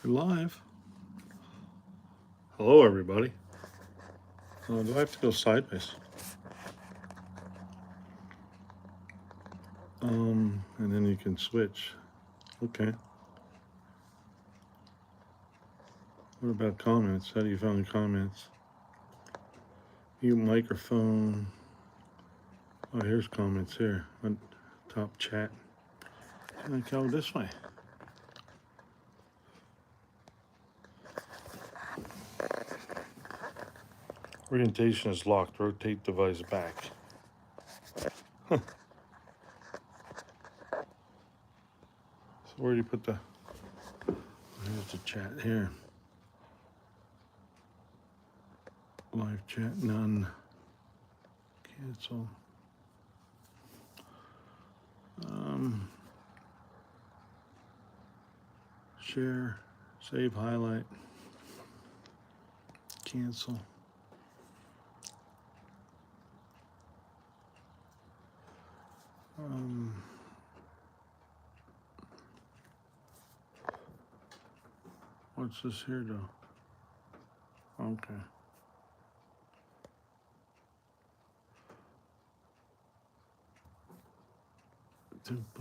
You're live. Hello, everybody. Do I have to go sideways? And then you can switch. Okay. What about comments? How do you find comments? Mute microphone. Oh, here's comments here. On top chat. Can I go this way? Orientation is locked. Rotate device back. Huh. So where do you put the... Here's the chat here. Live chat, none. Cancel. Share, save, highlight, cancel. What's this here though? Okay.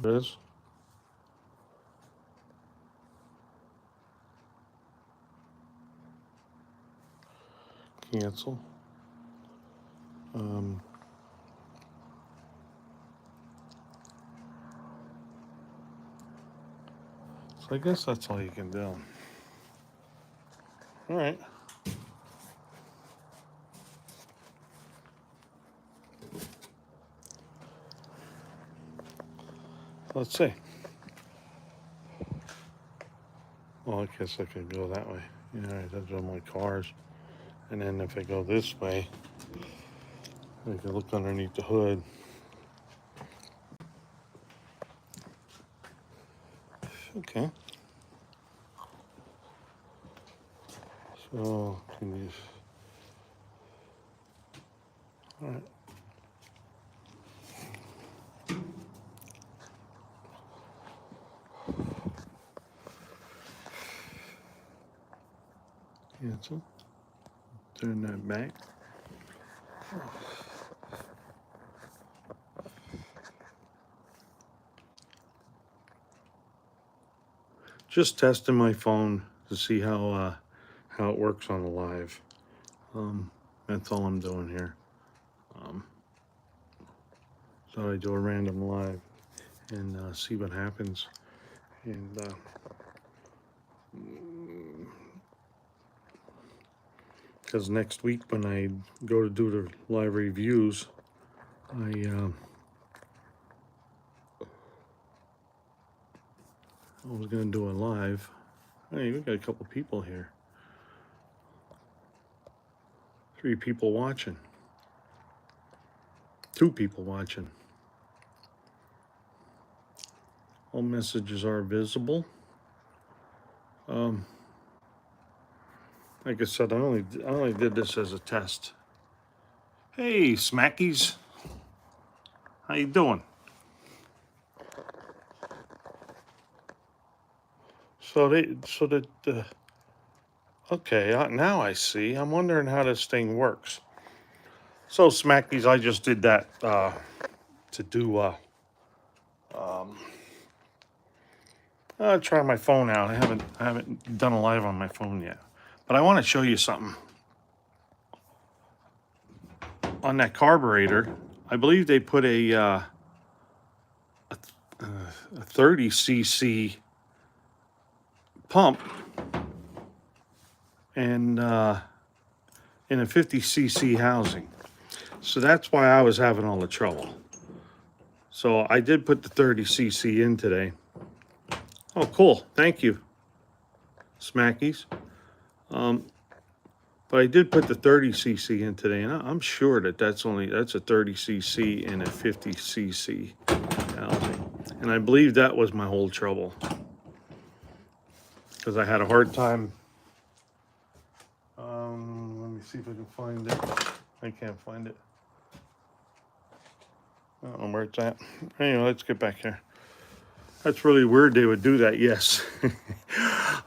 This. Cancel. So I guess that's all you can do. All right. Let's see. Well, I guess I could go that way. Yeah, all right, that's on my cars. And then if I go this way, I can look underneath the hood. Okay. So, can you... All right. Cancel. Turn that back. Just testing my phone to see how it works on the live. That's all I'm doing here. So I do a random live and see what happens. And because next week when I go to do the live reviews, I was going to do a live. Hey, we got a couple people here. 3 people watching. 2 people watching. All messages are visible. Like I said, I only did this as a test. Hey, Smackies. How you doing? Okay, now I see. I'm wondering how this thing works. So Smackies, I just did that to do try my phone out. I haven't done a live on my phone yet, but I want to show you something. On that carburetor, I believe they put a 30 cc pump and in a 50 cc housing. So that's why I was having all the trouble. So I did put the 30 cc in today. Oh, cool. Thank you, Smackies. But I did put the 30 cc in today, and I'm sure that that's a 30 cc and a 50 cc housing. And I believe that was my whole trouble, because I had a hard time. Let me see if I can find it. I can't find it. I don't know where it's at. Anyway, let's get back here. That's really weird they would do that, yes.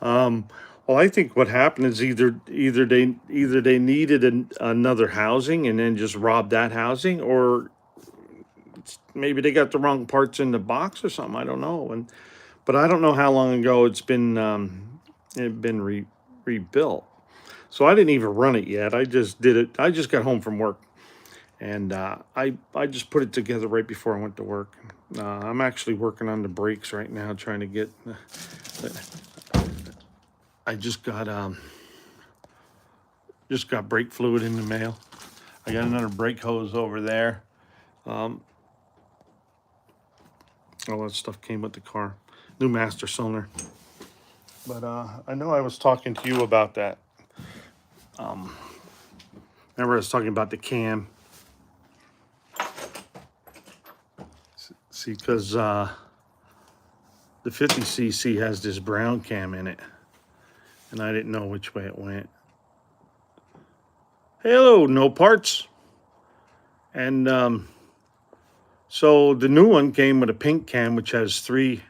Well, I think what happened is either they needed another housing and then just robbed that housing, or maybe they got the wrong parts in the box or something. I don't know. But I don't know how long ago it been rebuilt. So I didn't even run it yet. I just did it. I just got home from work, and I just put it together right before I went to work. I'm actually working on the brakes right now, trying to get. I just got brake fluid in the mail. I got another brake hose over there. Um, all that stuff came with the car. New master cylinder. But I know I was talking to you about that. Remember I was talking about the cam. See, because the 50cc has this brown cam in it, and I didn't know which way it went. Hello, no parts. And so the new one came with a pink cam, which has three.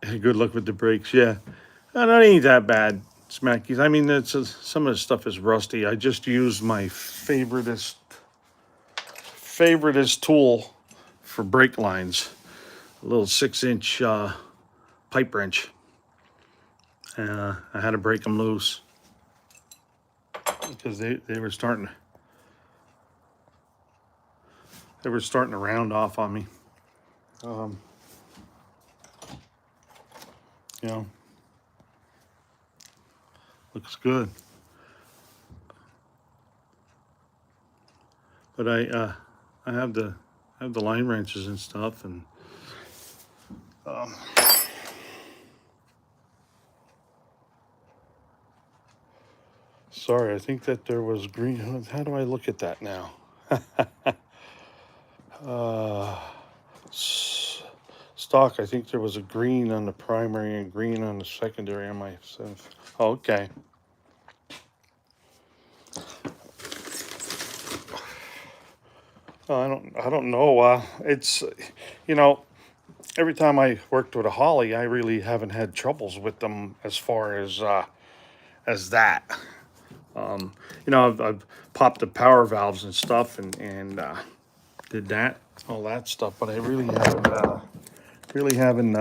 Good luck with the brakes. Yeah, that ain't that bad, Smackies. I mean, some of the stuff is rusty. I just used my favoriteest tool for brake lines, a little 6-inch pipe wrench. I had to break them loose because they were starting to round off on me. You know, looks good. But I have the line wrenches and stuff, and sorry, I think that there was green. How do I look at that now? Stock, I think there was a green on the primary and green on the secondary on my synth. Oh, okay. I don't know. It's, you know, every time I worked with a Holly, I really haven't had troubles with them as far as that. I've popped the power valves and stuff, and did that, all that stuff, but I really haven't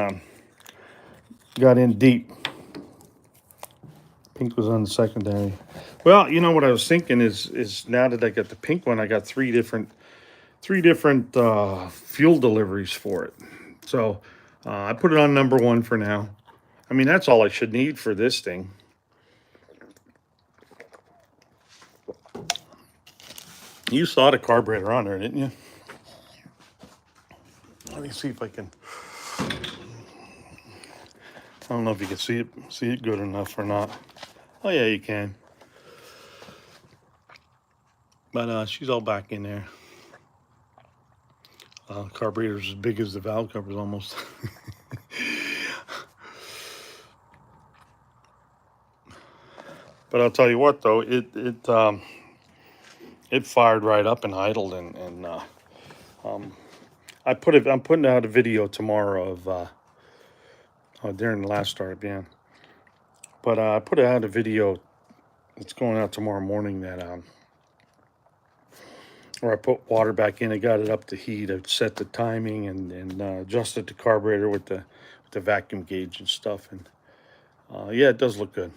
got in deep. Pink was on the secondary. Well, you know what I was thinking is now that I got the pink one, I got three different fuel deliveries for it. So I put it on number one for now. I mean, that's all I should need for this thing. You saw the carburetor on there, didn't you? Let me see if I can. I don't know if you can see it good enough or not. Oh yeah, you can. But she's all back in there. Carburetor's as big as the valve covers almost. But I'll tell you what, though, it fired right up and idled, and I'm putting out a video tomorrow of during the last startup, yeah. But I put out a video. It's going out tomorrow morning that where I put water back in. I got it up to heat. I set the timing and adjusted the carburetor with the vacuum gauge and stuff. And yeah, it does look good.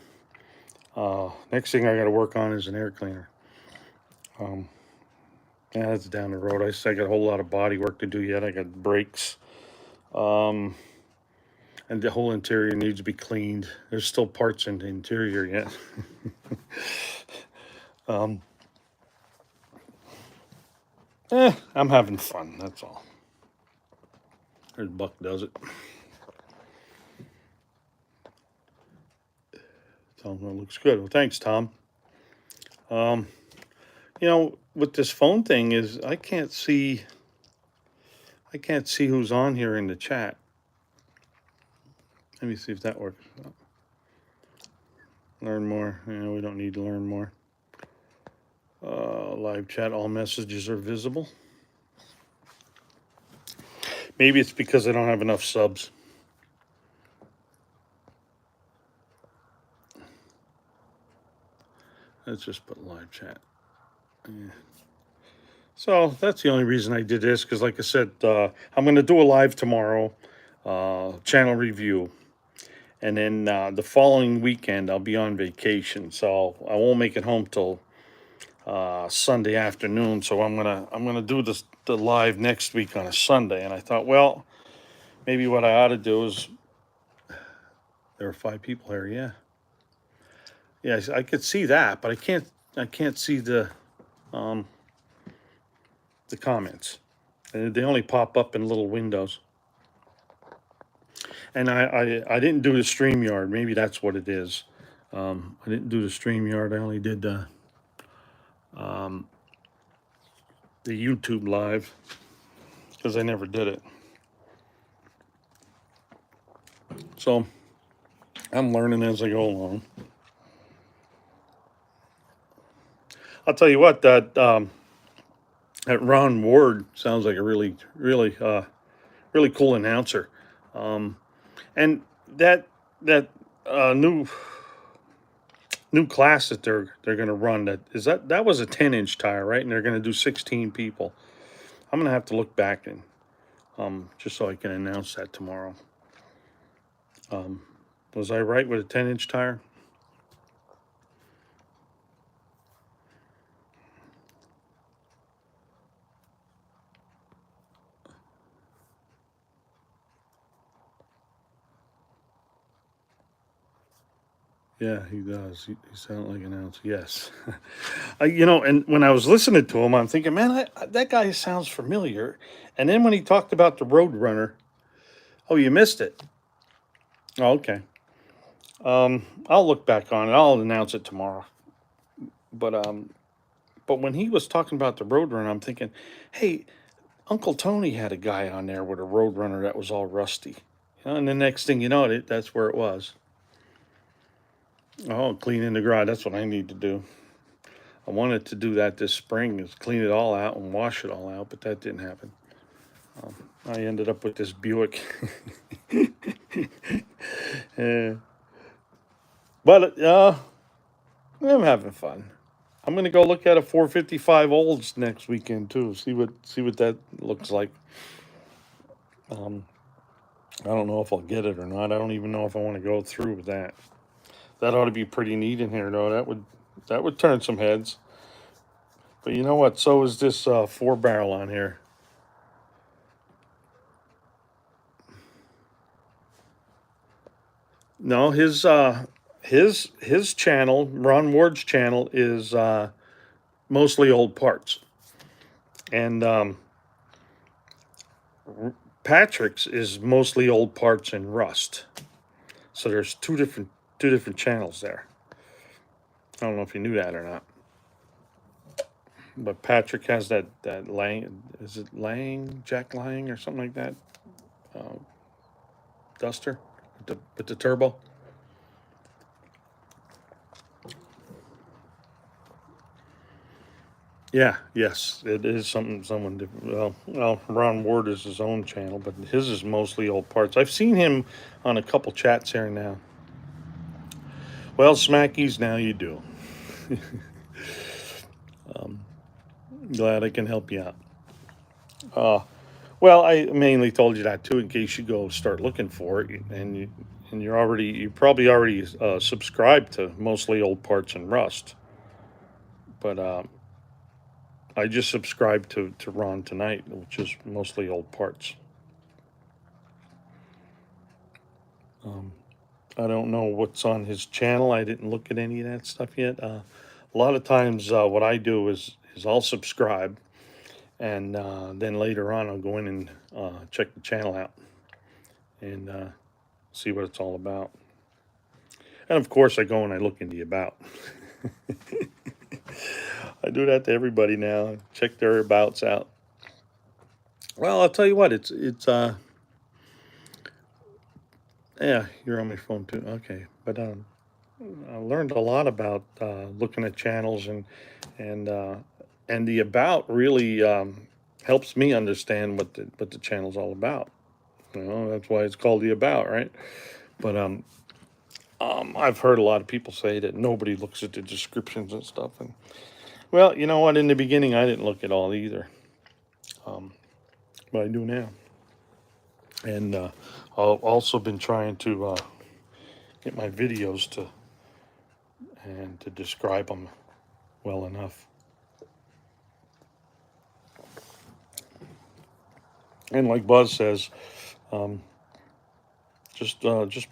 Next thing I got to work on is an air cleaner. Yeah, that's down the road. I got a whole lot of body work to do yet. I got brakes. And the whole interior needs to be cleaned. There's still parts in the interior yet. I'm having fun, that's all. There's Buck does it. So it looks good. Well, thanks, Tom. With this phone thing is I can't see who's on here in the chat. Let me see if that works. Learn more. We don't need to learn more. Live chat, all messages are visible. Maybe it's because I don't have enough subs. Let's just put live chat. Yeah. So that's the only reason I did this, because like I said, I'm going to do a live tomorrow, channel review. And then the following weekend, I'll be on vacation. So I won't make it home till Sunday afternoon. So I'm gonna do the live next week on a Sunday. And I thought, well, maybe what I ought to do is, there are 5 people here. Yeah, yeah, I could see that, but I can't see um, the comments. They only pop up in little windows. And I didn't do the StreamYard. Maybe that's what it is. I didn't do the StreamYard. I only did the YouTube live, because I never did it. So I'm learning as I go along. I'll tell you what, that Ron Ward sounds like a really cool announcer. And that new class that they're going to run, that was a 10-inch tire, right? And they're going to do 16 people. I'm going to have to look back and just so I can announce that tomorrow. Was I right with a 10-inch tire? Yeah, he does. He sounds like an ounce. Yes. And when I was listening to him, I'm thinking, man, that guy sounds familiar. And then when he talked about the Roadrunner, oh, you missed it. Oh, okay. I'll look back on it. I'll announce it tomorrow. But when he was talking about the Roadrunner, I'm thinking, hey, Uncle Tony had a guy on there with a Roadrunner that was all rusty. And the next thing you know, that's where it was. Oh, cleaning the garage. That's what I need to do. I wanted to do that this spring, is clean it all out and wash it all out, but that didn't happen. I ended up with this Buick. Yeah. But I'm having fun. I'm gonna go look at a 455 Olds next weekend too. See what that looks like. I don't know if I'll get it or not. I don't even know if I want to go through with that. That ought to be pretty neat in here, though. That would turn some heads. But you know what? So is this 4-barrel on here. No, his channel, Ron Ward's channel, is mostly old parts, and Patrick's is mostly old parts and rust. So there's two different channels there. I don't know if you knew that or not. But Patrick has that Lang, is it Lang, Jack Lang or something like that? Duster with the turbo. Yeah, yes, it is someone different. Well, Ron Ward is his own channel, but his is mostly old parts. I've seen him on a couple chats here and now. Well, Smackies, now you do. Glad I can help you out. Well, I mainly told you that too, in case you go start looking for it, and you probably already subscribed to mostly old parts and rust. But I just subscribed to Ron Tonight, which is mostly old parts. I don't know what's on his channel. I didn't look at any of that stuff yet. A lot of times, what I do is I'll subscribe, and then later on I'll go in and check the channel out and see what it's all about. And of course, I go and I look in the about. I do that to everybody now. Check their abouts out. Well, I'll tell you what. It's yeah. You're on my phone too. Okay, but I learned a lot about looking at channels, and the about really helps me understand what the channel's all about. That's why it's called the about, right? But I've heard a lot of people say that nobody looks at the descriptions and stuff. And well, you know what? In the beginning, I didn't look at all either, but I do now. And I've also been trying to get my videos to describe them well enough. And like Buzz says, just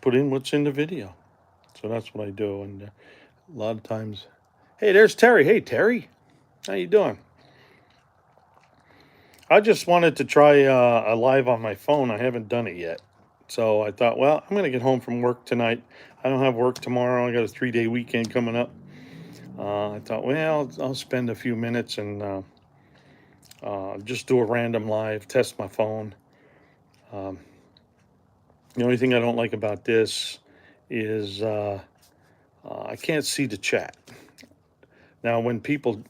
put in what's in the video. So that's what I do. And a lot of times, hey, there's Terry. Hey, Terry, how you doing? I just wanted to try a live on my phone. I haven't done it yet. So I thought, well, I'm going to get home from work tonight. I don't have work tomorrow. I got a 3-day weekend coming up. I thought, well, I'll spend a few minutes and just do a random live, test my phone. The only thing I don't like about this is I can't see the chat. Now, when people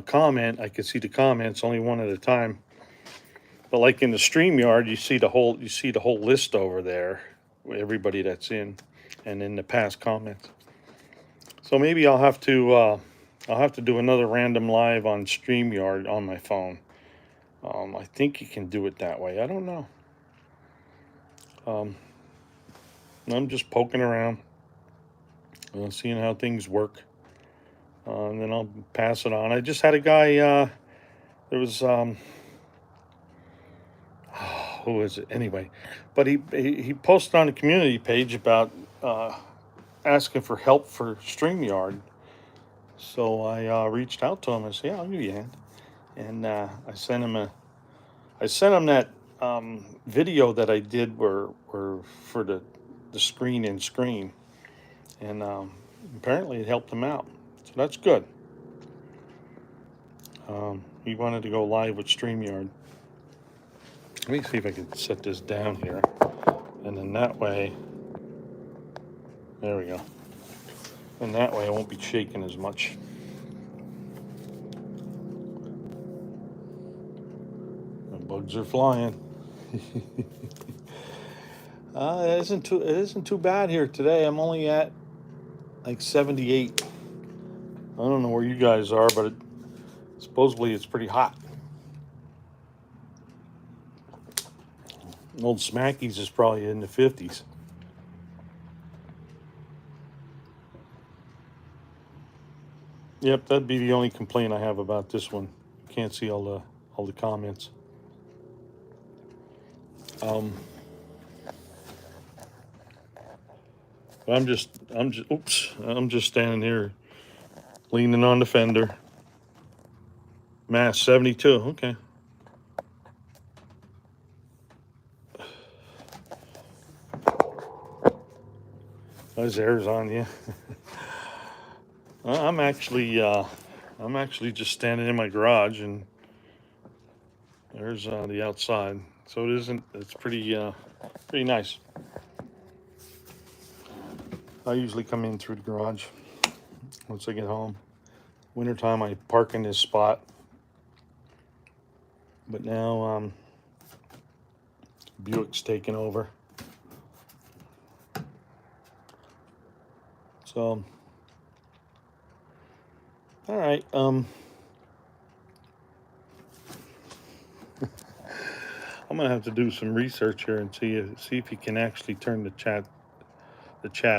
comment, I can see the comments only one at a time. But like in the StreamYard, you see the whole list over there, everybody that's in, and in the past comments. So maybe I'll have to do another random live on StreamYard on my phone. I think you can do it that way. I don't know. I'm just poking around, seeing how things work, and then I'll pass it on. I just had a guy. There was who is it anyway? But he posted on the community page about asking for help for StreamYard. So I reached out to him and said, "Yeah, I'll give you a hand." And I sent him that video that I did were for the screen and screen, and apparently it helped him out. So that's good. He wanted to go live with StreamYard. Let me see if I can set this down here, and then that way, there we go. And that way I won't be shaking as much. The bugs are flying. It isn't too bad here today. I'm only at like 78. I don't know where you guys are, but supposedly it's pretty hot. Old Smacky's is probably in the 50s. Yep, that'd be the only complaint I have about this one. Can't see all the comments. I'm just standing here leaning on the fender. Mass 72. Okay. Those airs on you. I'm actually just standing in my garage, and there's the outside. So it's pretty nice. I usually come in through the garage once I get home. Wintertime, I park in this spot. But now Buick's taking over. So, all right. I'm gonna have to do some research here and see if you can actually turn the chat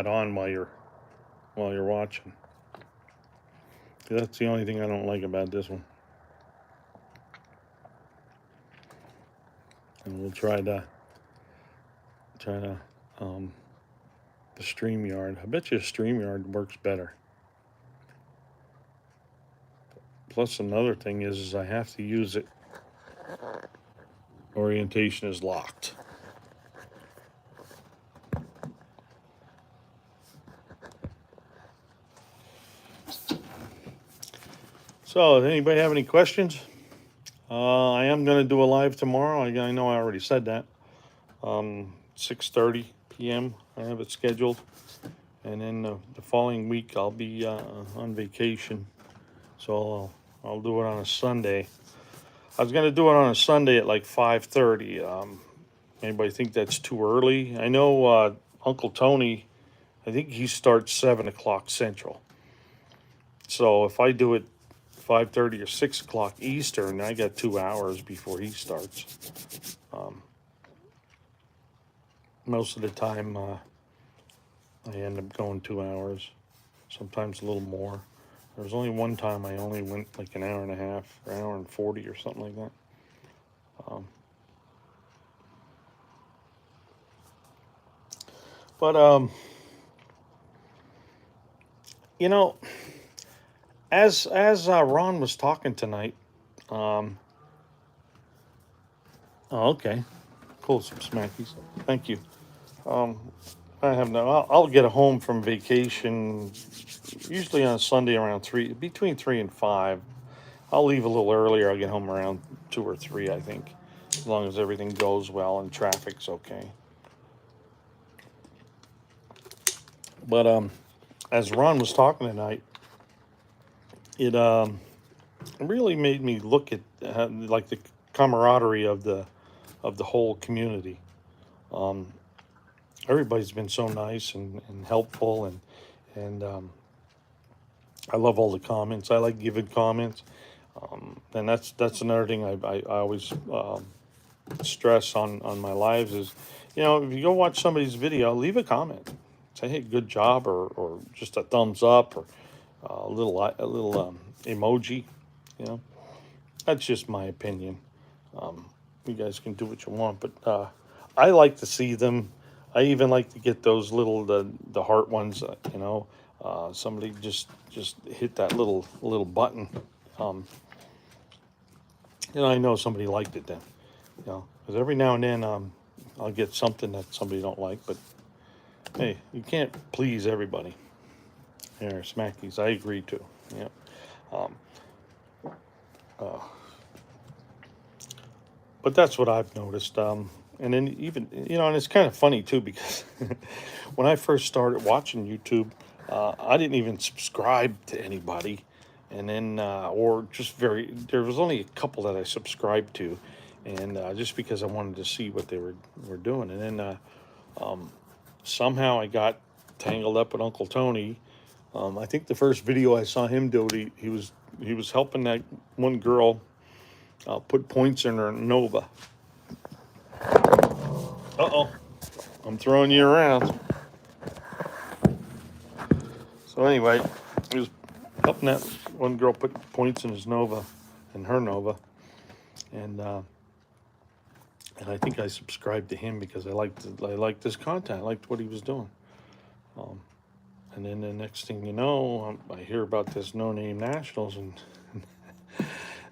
on while you're watching. That's the only thing I don't like about this one. And we'll try the StreamYard. I bet you StreamYard works better. Plus another thing is I have to use it. Orientation is locked. So, does anybody have any questions? I am going to do a live tomorrow. I know I already said that. 6:30 p.m. I have it scheduled. And then the following week I'll be on vacation. So I'll do it on a Sunday. I was going to do it on a Sunday at like 5:30. Anybody think that's too early? I know Uncle Tony I think he starts 7 o'clock Central. So if I do it 5:30 or 6 o'clock Eastern, I got 2 hours before he starts. Most of the time, I end up going 2 hours, sometimes a little more. There was only one time I only went like an hour and a half, or an hour and 40 or something like that. But you know, as Ron was talking tonight, um, oh, okay, cool, some smackies. Thank you. Um, I have no. I'll get home from vacation usually on Sunday around between 3 and 5. I'll leave a little earlier. I'll get home around 2 or 3, I think, as long as everything goes well and traffic's okay. But as Ron was talking tonight, it really made me look at like the camaraderie of the whole community. Um, Everybody's been so nice and helpful, and I love all the comments. I like giving comments, and that's another thing I always stress on my lives is, if you go watch somebody's video, leave a comment, say hey, good job, or just a thumbs up, or a little emoji. You know, that's just my opinion. You guys can do what you want, but I like to see them. I even like to get those little the heart ones. Somebody just hit that little button. Um, I know somebody liked it then. Because every now and then I'll get something that somebody don't like, but hey, you can't please everybody. Here, Smackies, I agree too. Yeah. Um, uh, but that's what I've noticed. And then even and it's kind of funny too because when I first started watching YouTube, I didn't even subscribe to anybody, and then or just there was only a couple that I subscribed to, and just because I wanted to see what they were doing, and then somehow I got tangled up with Uncle Tony. I think the first video I saw him do, he was helping that one girl put points in her Nova. Uh-oh, I'm throwing you around. So anyway, he was helping that one girl put points in her Nova, and I think I subscribed to him because I liked his content. I liked what he was doing. And then the next thing you know, I hear about this No Name Nationals, and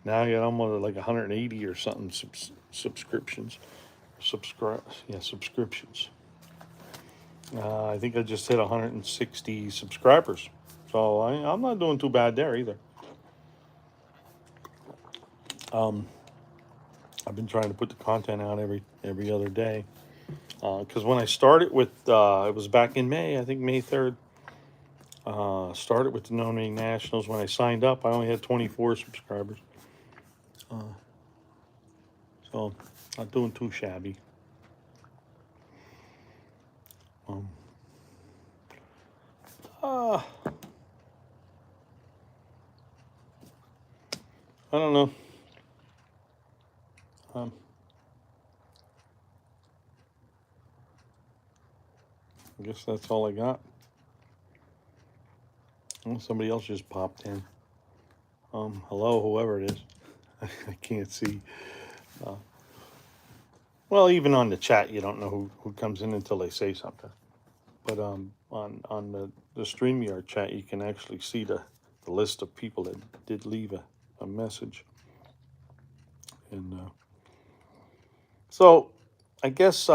now I got almost like 180 or something subscriptions. Subscriptions. I think I just hit 160 subscribers, so I'm not doing too bad there either. I've been trying to put the content out every other day, because when I started with it was back in May, I think May 3rd. Started with the No Name Nationals. When I signed up, I only had 24 subscribers, so not doing too shabby. Um, I don't know. Um, I guess that's all I got. Oh, somebody else just popped in. Hello, whoever it is. I can't see. Well, even on the chat, you don't know who comes in until they say something. But on the StreamYard chat, you can actually see the list of people that did leave a message. And so I guess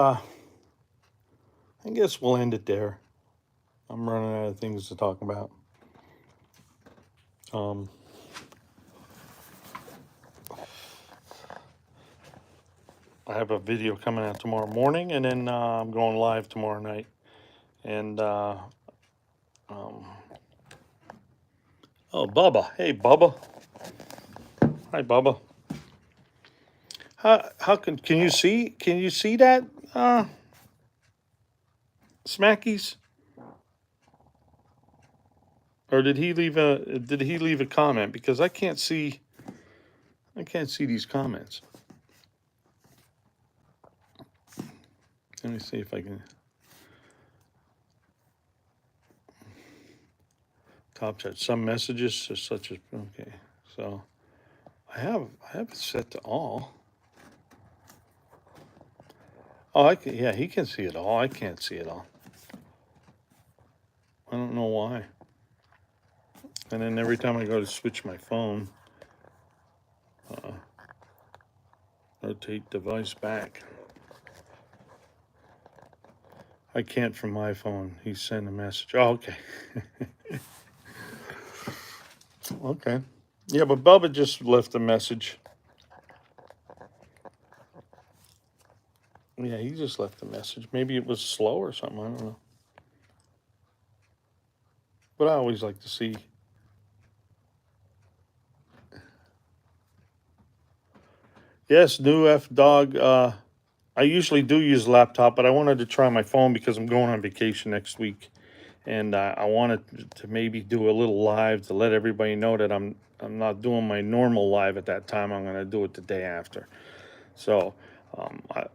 we'll end it there. I'm running out of things to talk about. I have a video coming out tomorrow morning, and then I'm going live tomorrow night. And oh, Bubba, hey Bubba, hi Bubba. How can you see that Smackies? Or did he leave a comment? Because I can't see these comments. Let me see if I can. Top chat. Some messages such as okay. So I have it set to all. Oh, yeah, he can see it all. I can't see it all. I don't know why. And then every time I go to switch my phone, rotate device back. I can't from my phone. He sent a message. Oh, okay. Okay. Yeah, but Bubba just left a message. Yeah, he just left a message. Maybe it was slow or something. I don't know. But I always like to see. Yes, new F dog. I usually do use laptop, but I wanted to try my phone because I'm going on vacation next week, and I wanted to maybe do a little live to let everybody know that I'm not doing my normal live at that time. I'm going to do it the day after. So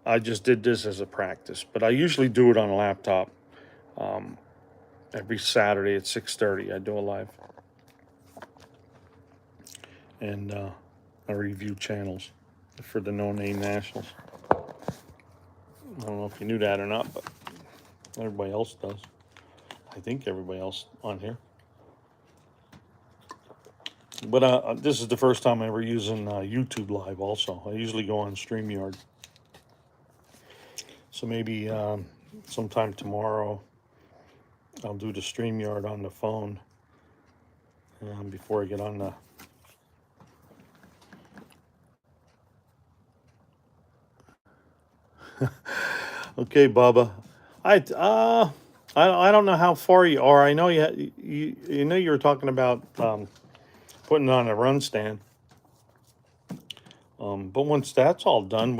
I just did this as a practice, but I usually do it on a laptop. Every Saturday at 6:30, I do a live, and I review channels for the No Name Nationals. I don't know if you knew that or not, but everybody else does. I think everybody else on here. But this is the first time I'm ever using YouTube Live also. I usually go on StreamYard. So maybe sometime tomorrow I'll do the StreamYard on the phone before I get on the... Okay, Bubba. I don't know how far you are. I know you know you were talking about putting it on a run stand. But once that's all done,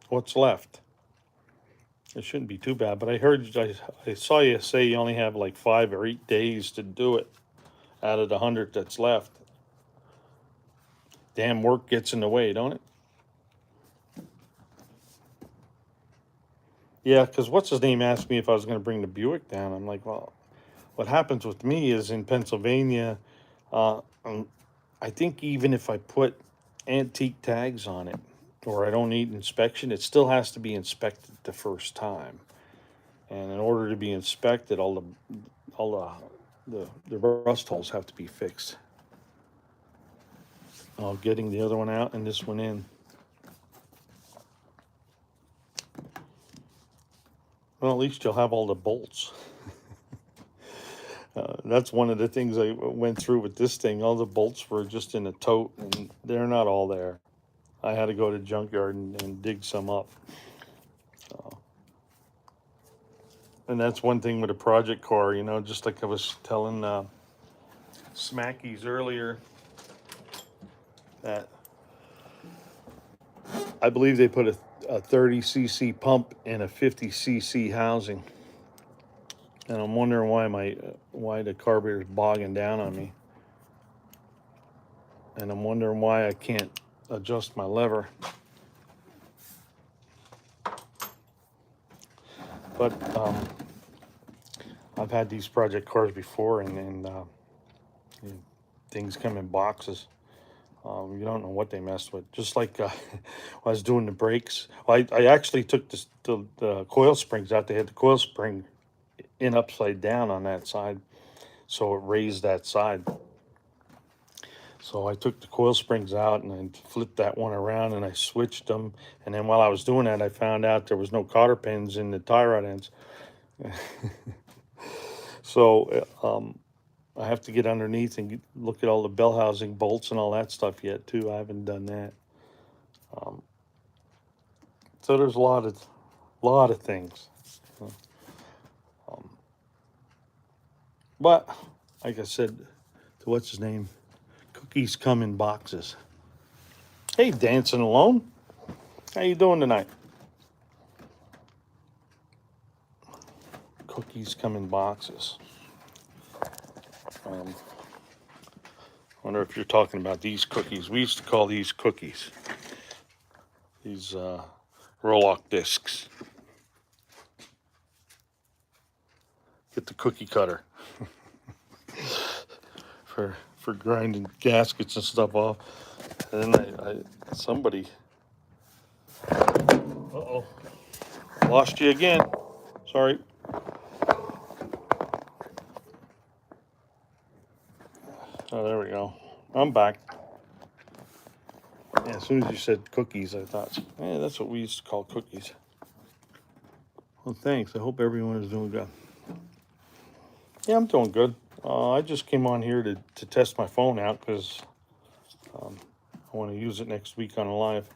what's left? It shouldn't be too bad. But I saw you say you only have like 5 or 8 days to do it out of the 100 that's left. Damn, work gets in the way, don't it? Yeah, because what's his name asked me if I was going to bring the Buick down. I'm like, well, what happens with me is in Pennsylvania, I think even if I put antique tags on it or I don't need inspection, it still has to be inspected the first time. And in order to be inspected, all the rust holes have to be fixed. Getting the other one out and this one in. Well, at least you'll have all the bolts. That's one of the things I went through with this thing. All the bolts were just in a tote, and they're not all there. I had to go to junkyard and dig some up. And that's one thing with a project car, just like I was telling Smackies earlier, that I believe they put a 30cc pump in a 50cc housing. And I'm wondering why the carburetor's bogging down on me. And I'm wondering why I can't adjust my lever. But I've had these project cars before, and things come in boxes. You don't know what they messed with. Just like when I was doing the brakes, I actually took the coil springs out. They had the coil spring in upside down on that side, so it raised that side. So I took the coil springs out and I flipped that one around and I switched them. And then while I was doing that, I found out there was no cotter pins in the tie rod ends. So I have to get underneath and look at all the bell housing bolts and all that stuff yet too. I haven't done that. So there's a lot of things. But like I said, to what's his name, cookies come in boxes. Hey, Dancing Alone, how you doing tonight? Cookies come in boxes. Wonder if you're talking about these cookies. We used to call these cookies. These Roloc discs. Get the cookie cutter for grinding gaskets and stuff off. And then somebody. Uh-oh. Lost you again. Sorry. Oh, there we go. I'm back. Yeah, as soon as you said cookies, I thought, yeah, that's what we used to call cookies. Well, thanks. I hope everyone is doing good. Yeah, I'm doing good. I just came on here to test my phone out because I want to use it next week on a live.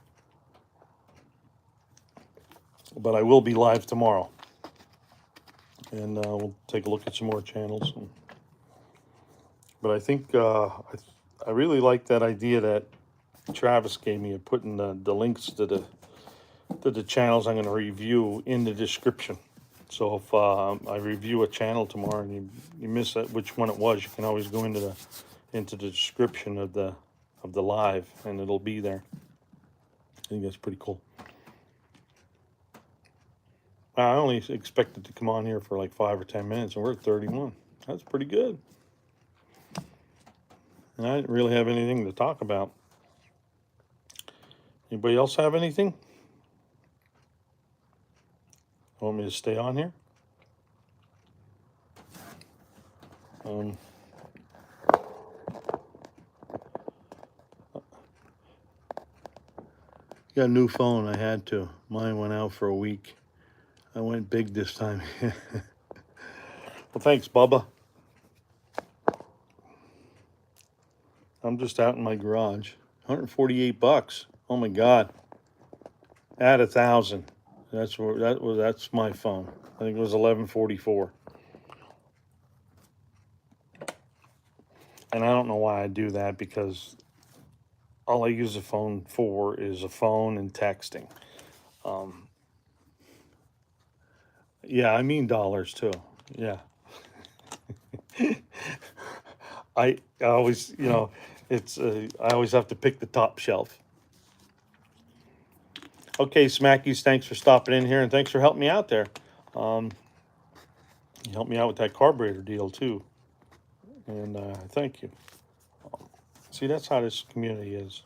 But I will be live tomorrow. And we'll take a look at some more channels. But I think I really like that idea that Travis gave me of putting the links to the channels I'm going to review in the description. So if I review a channel tomorrow and you miss which one it was, you can always go into the description of the live and it'll be there. I think that's pretty cool. I only expected to come on here for like 5 or 10 minutes and we're at 31. That's pretty good. And I didn't really have anything to talk about. Anybody else have anything? Want me to stay on here? Got a new phone. I had to. Mine went out for a week. I went big this time. Well, thanks, Bubba. I'm just out in my garage. 148 bucks. Oh my God. Add 1,000. That's my phone. I think it was 1144. And I don't know why I do that because all I use the phone for is a phone and texting. Yeah, I mean dollars too. Yeah. I always, it's I always have to pick the top shelf. Okay, Smackies, thanks for stopping in here and thanks for helping me out there. You helped me out with that carburetor deal too, and thank you. See, that's how this community is.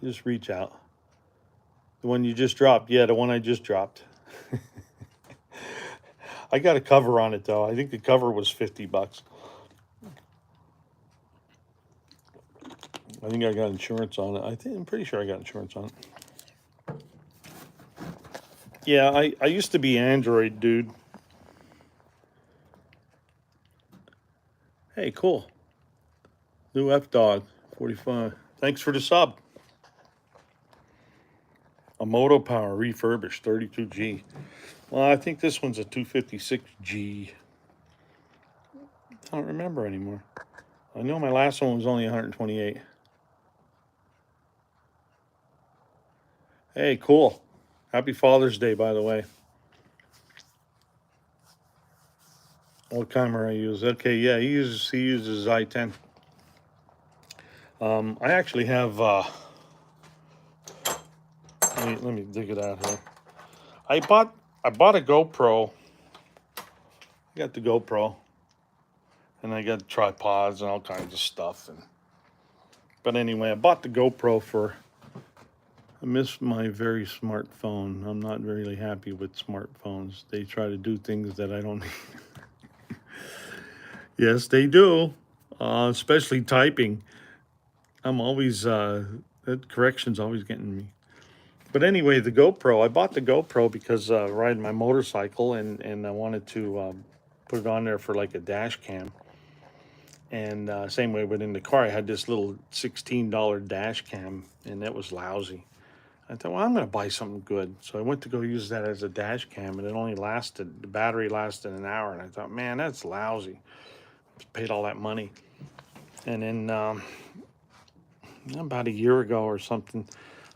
You just reach out. The one you just dropped, yeah, the one I just dropped. I got a cover on it though. I think the cover was 50 bucks. I think I got insurance on it. I'm pretty sure I got insurance on it. Yeah, I used to be Android, dude. Hey, cool. New F-Dog, 45. Thanks for the sub. A Moto Power refurbished, 32G. Well, I think this one's a 256G. I don't remember anymore. I know my last one was only 128. Hey, cool. Happy Father's Day, by the way. What camera I use? Okay, yeah, he uses i10. I actually have. Let me dig it out here. I bought a GoPro. I got the GoPro, and I got tripods and all kinds of stuff. But anyway, I bought the GoPro for. I miss my very smartphone. I'm not really happy with smartphones. They try to do things that I don't need. Yes, they do. Especially typing. I'm always, that correction's always getting me. But anyway, the GoPro, I bought the GoPro because riding my motorcycle and I wanted to put it on there for like a dash cam. And same way, but in the car, I had this little $16 dash cam and that was lousy. I thought, well, I'm going to buy something good. So I went to go use that as a dash cam and it only lasted, the battery lasted an hour. And I thought, man, that's lousy. I paid all that money. And then about a year ago or something,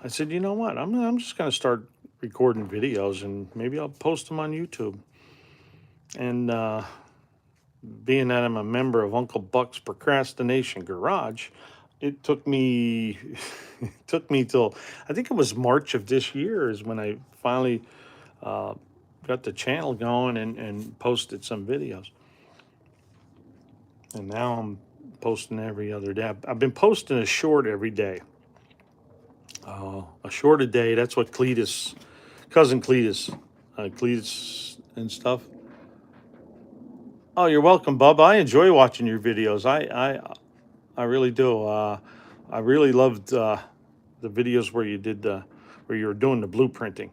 I said, you know what? I'm just going to start recording videos and maybe I'll post them on YouTube. And being that I'm a member of Uncle Buck's Procrastination Garage, it took me it took me till I think it was March of this year is when I finally got the channel going and posted some videos. And now I'm posting every other day. I've been posting a short every day. A short a day. That's what Cletus, cousin Cletus, Cletus and stuff. Oh, you're welcome, Bub. I enjoy watching your videos. I really do. I really loved the videos where you did where you were doing the blueprinting.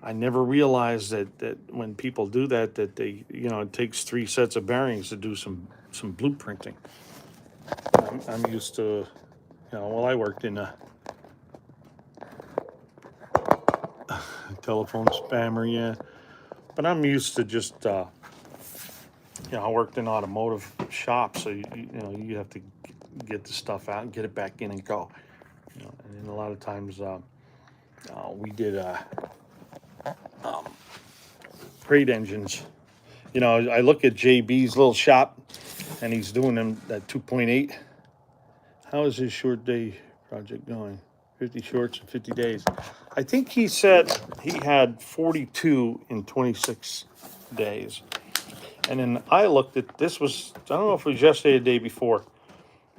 I never realized that when people do that they it takes 3 sets of bearings to do some blueprinting. I'm used to well, I worked in a telephone spammer, yeah, but I'm used to just I worked in automotive shops, so you have to get the stuff out and get it back in and go. And then a lot of times we did freight engines. I look at JB's little shop, and he's doing them at 2.8. How is his short day project going? 50 shorts in 50 days. I think he said he had 42 in 26 days. And then I looked at this was, I don't know if it was yesterday or the day before,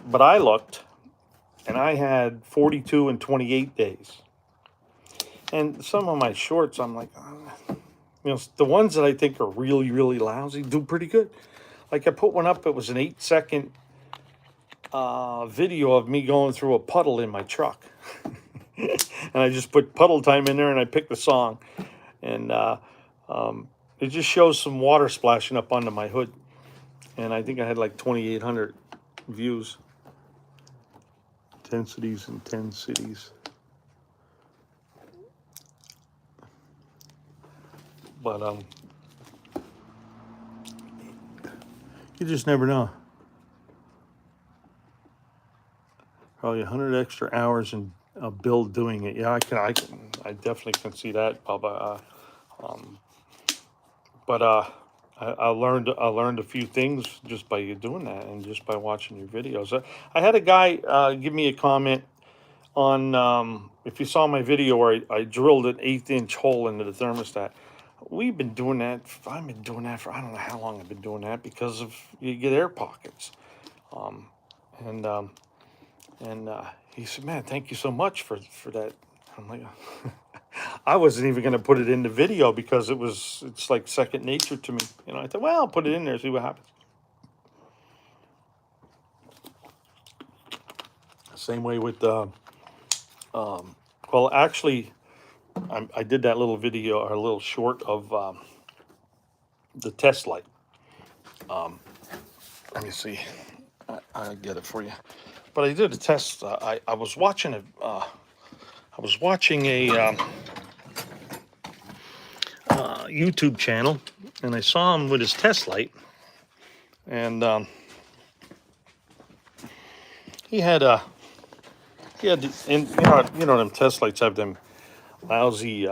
but I looked and I had 42 in 28 days. And some of my shorts, I'm like, the ones that I think are really, really lousy do pretty good. Like I put one up, it was an 8-second video of me going through a puddle in my truck. And I just put puddle time in there and I picked the song. And it just shows some water splashing up onto my hood. And I think I had like 2,800 views. 10 cities in 10 cities. But you just never know. Probably 100 extra hours in a build doing it. Yeah, I definitely can see that, Bubba. But I learned a few things just by you doing that and just by watching your videos. I had a guy give me a comment on if you saw my video where I drilled an 1/8-inch hole into the thermostat. We've been doing that. I've been doing that for I don't know how long I've been doing that because of you get air pockets. And he said, "Man, thank you so much for that." I'm like, I wasn't even going to put it in the video because it's like second nature to me. I thought, well, I'll put it in there, see what happens. Same way with well, actually, I did that little video or a little short of the test light. Let me see. I'll get it for you. But I did a test. I was watching a YouTube channel, and I saw him with his test light, and he had and them test lights have them lousy.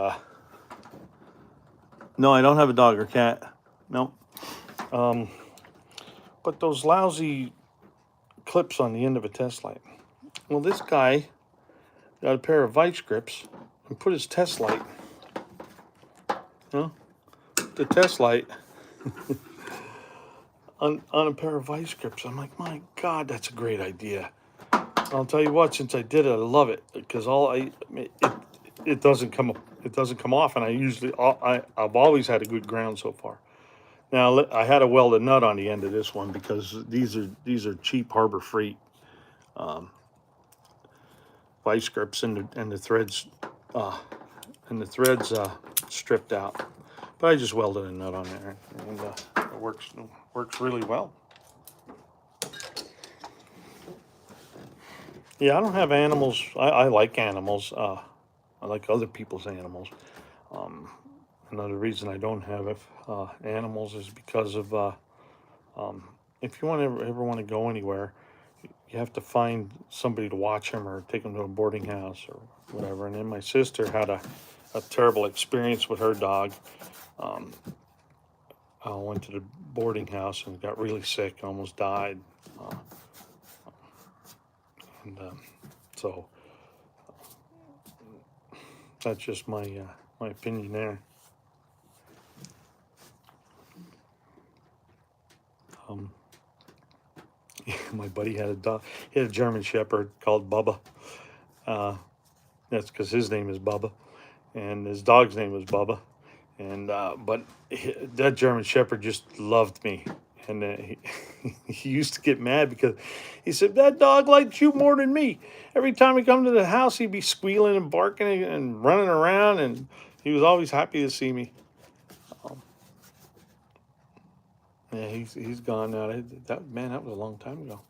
No, I don't have a dog or cat. No. But those lousy clips on the end of a test light. Well, this guy got a pair of vice grips and put his test light, the test light on a pair of vice grips. I'm like, my God, that's a great idea. I'll tell you what, since I did it, I love it because it doesn't come off, and I've always had a good ground so far. Now I had to weld a nut on the end of this one because these are cheap Harbor Freight vice grips and the threads stripped out. But I just welded a nut on there, and it works really well. Yeah, I don't have animals. I like animals. I like other people's animals. Another reason I don't have animals is because of if you ever want to go anywhere, you have to find somebody to watch them or take them to a boarding house or whatever. And then my sister had a terrible experience with her dog. went to the boarding house and got really sick, almost died. And so that's just my opinion there. My buddy had a dog. He had a German Shepherd called Bubba. That's because his name is Bubba, and his dog's name was Bubba. And but that German Shepherd just loved me, and he used to get mad because he said that dog likes you more than me. Every time he come to the house, he'd be squealing and barking and running around, and he was always happy to see me. Yeah, he's gone now. That man, that was a long time ago.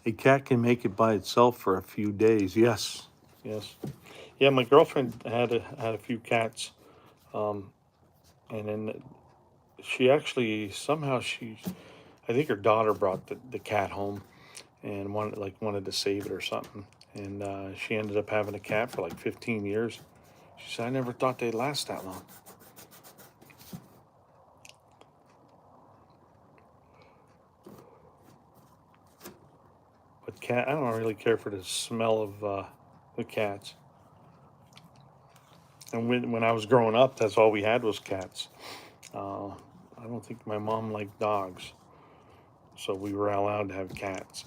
A cat can make it by itself for a few days. Yes, yes, yeah. My girlfriend had a few cats, and then she actually somehow I think her daughter brought the cat home and wanted to save it or something, and she ended up having a cat for like 15 years. She said, "I never thought they'd last that long." But I don't really care for the smell of the cats. And when I was growing up, that's all we had was cats. I don't think my mom liked dogs, so we were allowed to have cats.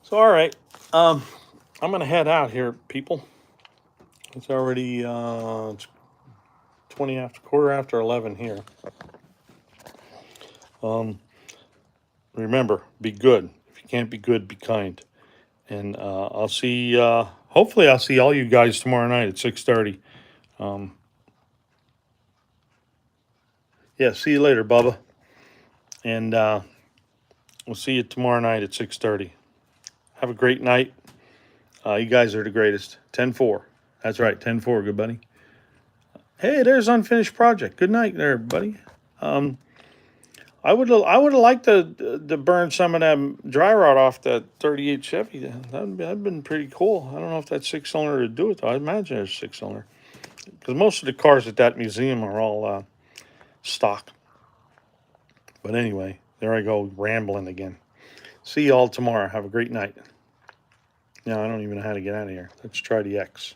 So, all right, I'm gonna head out here, people. It's already it's 20 after quarter after 11 here. Remember, be good. If you can't be good, be kind. And I'll see. Hopefully, I'll see all you guys tomorrow night at 6:30. Yeah, see you later, Bubba. And we'll see you tomorrow night at 6:30. Have a great night. You guys are the greatest. 10-4. That's right, 10-4. Good buddy. Hey, there's Unfinished Project. Good night there, buddy. I would have liked to burn some of that dry rot off that 38 Chevy. That'd been pretty cool. I don't know if that's 6-cylinder to do it though. I imagine it's 6-cylinder because most of the cars at that museum are all stock. But anyway, there I go rambling again. See you all tomorrow. Have a great night. Now I don't even know how to get out of here. Let's try the X.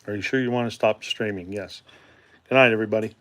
Are you sure you want to stop streaming? Yes. Good night, everybody.